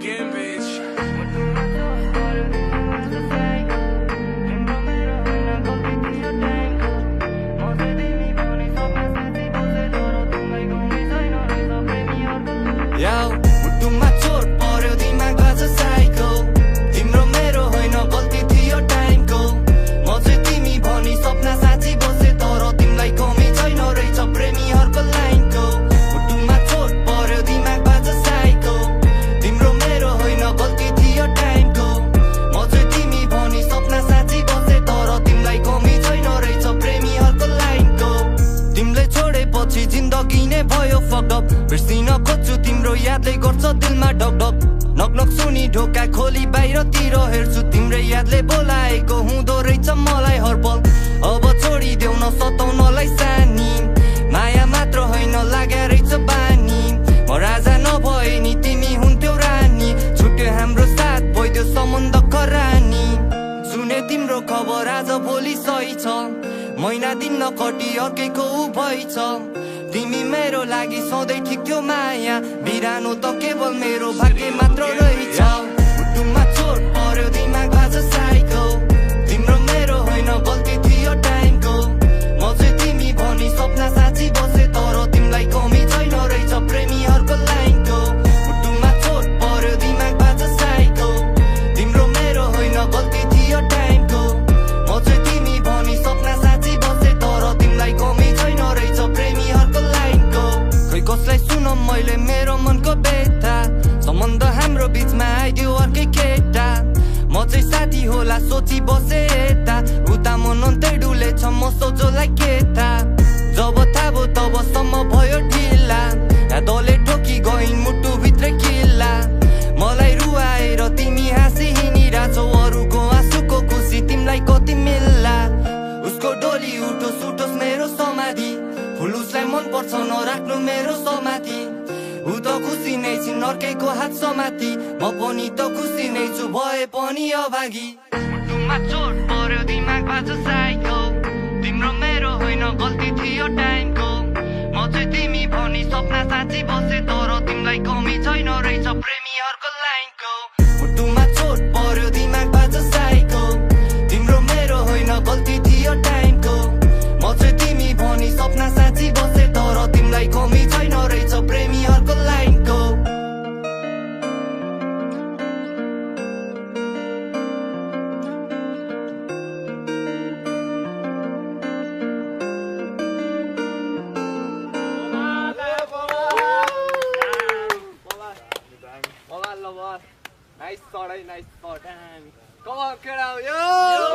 again, bitch. Yo, मुटुमा चोट पर्यो दिमागमा छ साइको तिम्रो मेरो होइन गल्ती थियो टाइमको म चाहिँ तिमी भनी सपना साँची बसे तर तिमीलाई कमी छैन रहेछ प्रेमीहरुको लाइनको मुटुमा चोट पर्यो दिमागमा छ साइको तिम्रो मेरो होइन गल्ती थियो टाइमको म चाहिँ तिमी भनी सपना साँची बसे तर तिमीलाई कमी छैन रहेछ प्रेमीहरुको लाइनको तिमीले छोडेपछि जिन्दगी नै भयो फक्ड अप बिर्सिन खोज्छु तिम्रो यादले गर्छ दिलमा ढक ढक नक नक सुनी ढोका खोली बाहिरतिर हेर्छु तिम्रो यादले बोलाएको हुँदो रहेछ मलाई हर पल अब छोडिदेऊ न सताउनलाई सानी माया मात्र होइन लाग्या रहेछ बानी म राजा नभए नि तिमी हुन्थ्यौ रानी छुट्यो हाम्रो साथ भइदियो सम्बन्ध करानी सुने तिम्रो खबर आज भोलि सही छ महिना दिन नकटी अर्कैको भइछ तिमी मेरो लागि सधैँ ठिक थियो माया बिरानो त केवल मेरो भाग्य मात्र रहेछ मुटुमा चोट पर्यो दिमागमा छ साइको तिम्रो मेरो होइन गल्ती थियो टाइमको म चाहिँ तिमी भनी सपना साँची बसे तर तिमीलाई कमी छैन रहेछ प्रेमीहरुको लाइनको मुटुमा चोट पर्यो दिमागमा छ साइको तिम्रो मेरो होइन गल्ती थियो टाइमको म चाहिँ तिमी भनी सपना साँची बसे तर तिमीलाई कमी छैन रहेछ प्रेमीहरुको लाइनको खै कसलाई सुनम मैले मेरो मनको बेथा सम्बन्ध हाम्रो बीचमा आइदियो अर्कै केटा म चाहिँ साथी होला सोची बसे यता उता मन अन्तै डुलेछ म सोचोलाई केटा जब थाहा भयो तबसम्म भयो ढिला यादले ठोकी गइन् मुटु भित्रै किल्ला मलाई रुवाएर तिमी हाँसी हिँडिरहेछौ अरूको आँसुको खुसी तिमीलाई कति मिल्ला उसको डोली उठोस् उठोस् मेरो समाधि फुल उसलाई मन पर्छ नराख्नु मेरो समाधि ऊ त खुसी नै छिन् अर्कैको हात समाति म पनि त खुसी नै छु भए पनि अभागी मुटुमा चोट पर्यो दिमागमा छ साइको तिम्रो मेरो होइन गल्ती थियो टाइमको म चाहिँ तिमी भनी सपना साँची बसे तर तिमीलाई कमी छैन रहेछ प्रेमीहरुको लाइनको मुटुमा चोट पर्यो दिमागमा छ साइको तिम्रो मेरो होइन गल्ती थियो टाइमको म चाहिँ तिमी भनी सपना साँची बसे तर तिमीलाई कमी छैन रहेछ प्रेमीहरुको लाइनको Nice shot, nice shot. Come on, get out, yo!